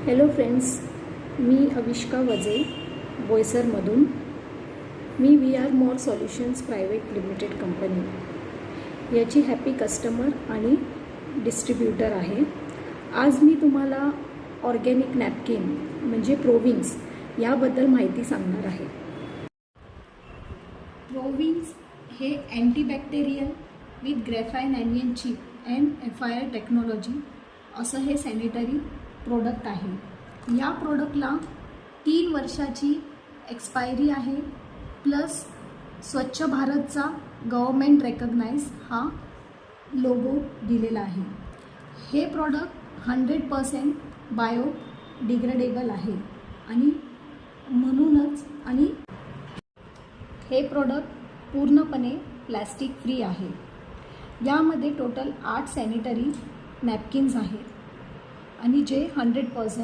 Hello friends, मी अविष्का वजे बोईसरमधून. मी VR मोर solutions private limited company याची happy customer आणि डिस्ट्रीब्युटर आहे. आज मी तुम्हाला ऑर्गॅनिक नॅपकिन म्हणजे प्रोविंग्स याबद्दल माहिती सांगणार आहे. प्रोविंग्स हे antibacterial with graphene anion chip and FIR technology असं हे सॅनिटरी प्रोडक्ट आहे. या प्रोडक्टला 3 वर्षाची एक्सपायरी आहे, प्लस स्वच्छ भारतचा गव्हर्मेंट रेकग्नाइज हा लोगो दिलेला आहे. हे प्रोडक्ट 100% बायोडिग्रेडेबल आहे आणि म्हणूनच हे प्रोडक्ट पूर्णपणे प्लॅस्टिक फ्री आहे. यामध्ये टोटल 8 सॅनिटरी नॅपकिन्स आहेत आणि जे 100%